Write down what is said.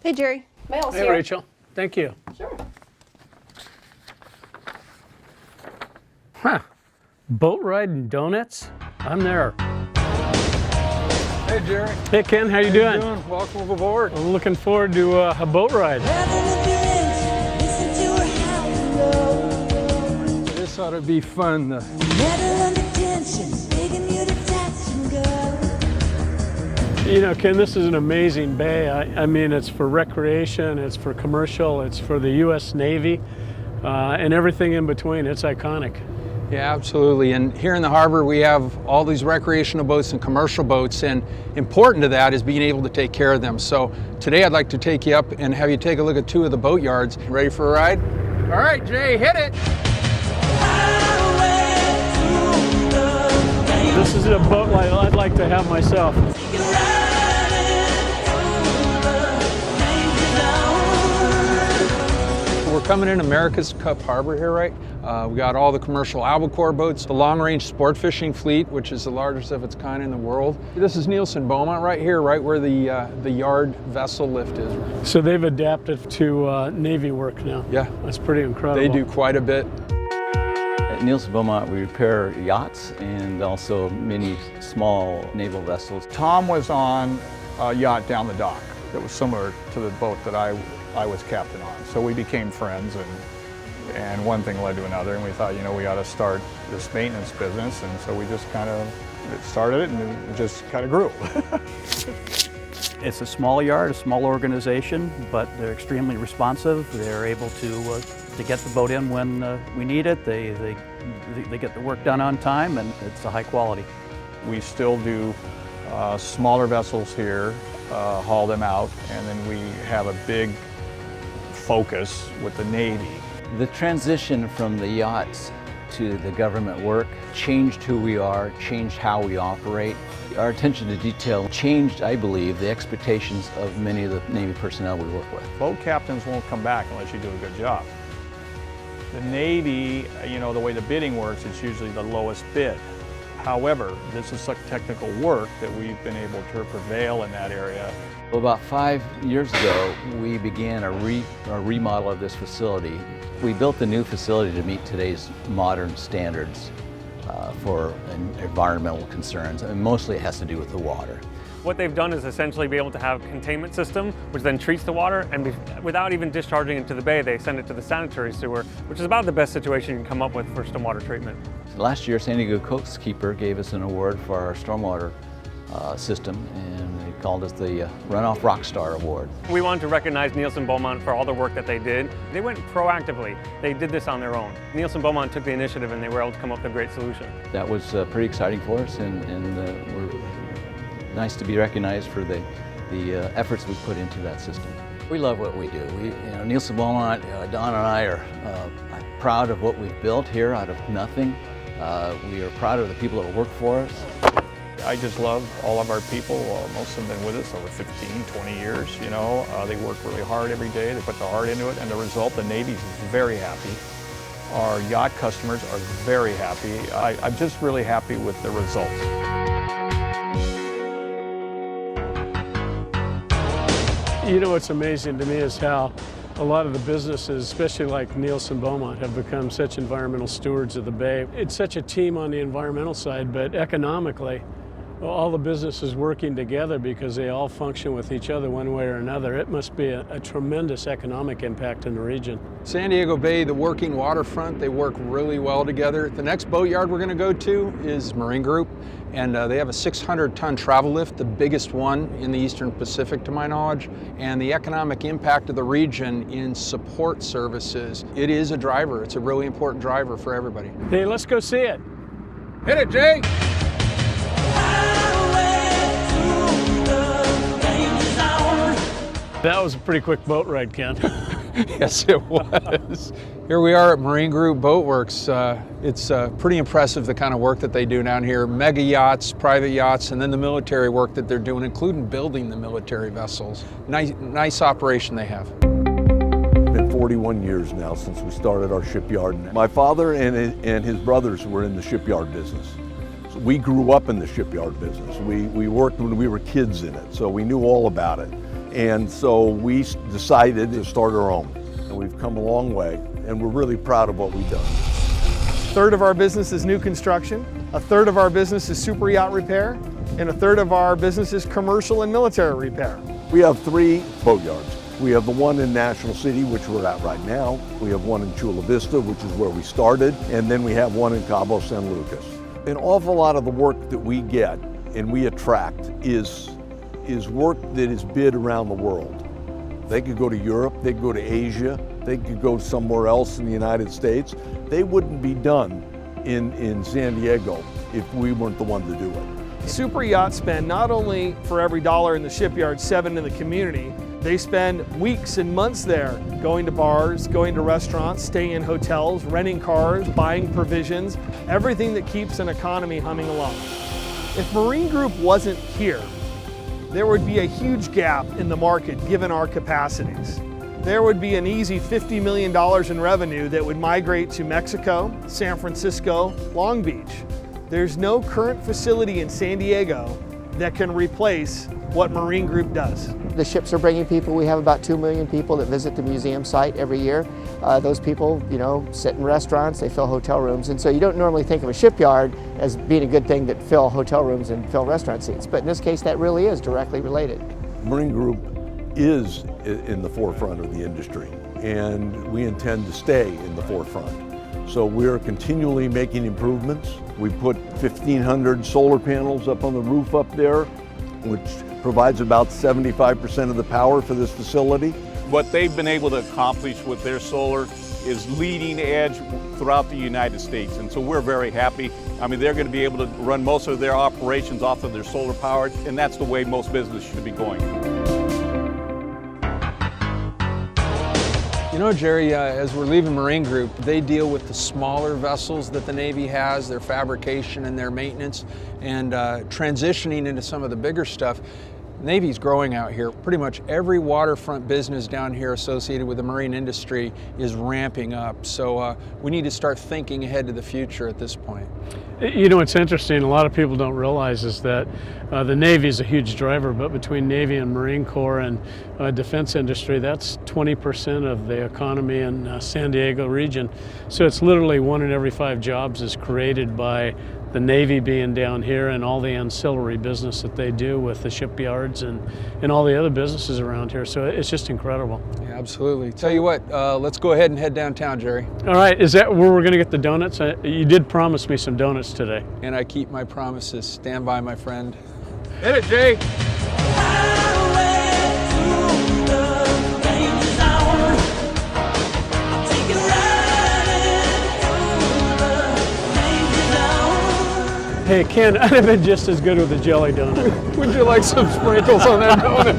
Hey, Jerry. Mail's Hey, here. Rachel. Thank you. Sure. Huh. Boat ride and donuts? I'm there. Hey Jerry. Hey, Ken. How you doing? Welcome aboard. I'm looking forward to a boat ride. This ought to be fun. You know, Ken, this is an amazing bay. I mean, it's for recreation, it's for commercial, it's for the U.S. Navy, and everything in between. It's iconic. Yeah, absolutely. And here in the harbor, we have all these recreational boats and commercial boats, and important to that is being able to take care of them. So today I'd like to take you up and have you take a look at 2 of the boat yards. Ready for a ride? All right, Jay, hit it. This is a boat I'd like to have myself. We're coming in America's Cup Harbor here, right? We got all the commercial albacore boats, the long-range sport fishing fleet, which is the largest of its kind in the world. This is Nielson Beaumont right here, right where the yard vessel lift is. So they've adapted to Navy work now. Yeah. That's pretty incredible. They do quite a bit. At Nielson Beaumont, we repair yachts and also many small naval vessels. Tom was on a yacht down the dock that was similar to the boat that I was captain on. So we became friends, and one thing led to another, and we thought, you know, we ought to start this maintenance business, and so we just kind of started it, and it just kind of grew. It's a small yard, a small organization, but they're extremely responsive. They're able to get the boat in when we need it. They get the work done on time, and it's a high quality. We still do smaller vessels here, haul them out, and then we have a big focus with the Navy. The transition from the yachts to the government work changed who we are, changed how we operate. Our attention to detail changed, I believe, the expectations of many of the Navy personnel we work with. Boat captains won't come back unless you do a good job. The Navy, you know, the way the bidding works, it's usually the lowest bid. However, this is such technical work that we've been able to prevail in that area. Well, about 5 years ago, we began a remodel of this facility. We built the new facility to meet today's modern standards for environmental concerns, and mostly it has to do with the water. What they've done is essentially be able to have a containment system which then treats the water, and without even discharging it to the bay, they send it to the sanitary sewer, which is about the best situation you can come up with for stormwater treatment. Last year, San Diego Coastkeeper gave us an award for our stormwater system, and they called us the Runoff Rockstar Award. We wanted to recognize Nielson Beaumont for all the work that they did. They went proactively. They did this on their own. Nielson Beaumont took the initiative, and they were able to come up with a great solution. That was pretty exciting for us, and we're nice to be recognized for the efforts we put into that system. We love what we do. Nielson Beaumont, Don and I are proud of what we've built here out of nothing. We are proud of the people that work for us. I just love all of our people. Most of them have been with us over 15, 20 years, you know. They work really hard every day. They put their heart into it, and the result, the Navy is very happy. Our yacht customers are very happy. I'm just really happy with the results. You know what's amazing to me is how a lot of the businesses, especially like Nielson Beaumont, have become such environmental stewards of the bay. It's such a team on the environmental side, but economically, all the businesses working together because they all function with each other one way or another. It must be a tremendous economic impact in the region. San Diego Bay, the working waterfront, they work really well together. The next boat yard we're going to go to is Marine Group, and they have a 600-ton travel lift, the biggest one in the Eastern Pacific to my knowledge, and the economic impact of the region in support services. It is a driver. It's a really important driver for everybody. Hey, let's go see it. Hit it, Jay! That was a pretty quick boat ride, Ken. Yes, it was. Here we are at Marine Group Boat Works. It's pretty impressive the kind of work that they do down here. Mega yachts, private yachts, and then the military work that they're doing, including building the military vessels. Nice operation they have. It's been 41 years now since we started our shipyard. My father and his brothers were in the shipyard business. So we grew up in the shipyard business. We worked when we were kids in it, so we knew all about it. And so we decided to start our own. And we've come a long way, and we're really proud of what we've done. A third of our business is new construction, a third of our business is super yacht repair, and a third of our business is commercial and military repair. We have 3 boatyards. We have the one in National City, which we're at right now. We have one in Chula Vista, which is where we started. And then we have one in Cabo San Lucas. An awful lot of the work that we get and we attract is work that is bid around the world. They could go to Europe, they could go to Asia, they could go somewhere else in the United States. They wouldn't be done in San Diego if we weren't the one to do it. Super yachts spend not only for every dollar in the shipyard, 7 in the community, they spend weeks and months there going to bars, going to restaurants, staying in hotels, renting cars, buying provisions, everything that keeps an economy humming along. If Marine Group wasn't here, there would be a huge gap in the market given our capacities. There would be an easy $50 million in revenue that would migrate to Mexico, San Francisco, Long Beach. There's no current facility in San Diego that can replace what Marine Group does. The ships are bringing people. We have about 2 million people that visit the museum site every year. Those people, sit in restaurants, they fill hotel rooms, and so you don't normally think of a shipyard as being a good thing that fill hotel rooms and fill restaurant seats, but in this case that really is directly related. Marine Group is in the forefront of the industry, and we intend to stay in the forefront. So we're continually making improvements. We put 1,500 solar panels up on the roof up there, which provides about 75% of the power for this facility. What they've been able to accomplish with their solar is leading edge throughout the United States, and so we're very happy. I mean, they're going to be able to run most of their operations off of their solar powered, and that's the way most business should be going. You know, Jerry, as we're leaving Marine Group, they deal with the smaller vessels that the Navy has, their fabrication and their maintenance, and transitioning into some of the bigger stuff. Navy's growing out here. Pretty much every waterfront business down here associated with the marine industry is ramping up. So we need to start thinking ahead to the future at this point. You know, what's interesting, a lot of people don't realize is that the Navy is a huge driver, but between Navy and Marine Corps and defense industry, that's 20% of the economy in San Diego region. So it's literally 1 in every 5 jobs is created by the Navy being down here and all the ancillary business that they do with the shipyards and all the other businesses around here. So it's just incredible. Yeah, absolutely. Tell you what, let's go ahead and head downtown, Jerry. All right, is that where we're going to get the donuts? You did promise me some donuts today. And I keep my promises. Stand by, my friend. Hit it, Jay! Hey Ken, I'd have been just as good with a jelly donut. Would you like some sprinkles on that donut?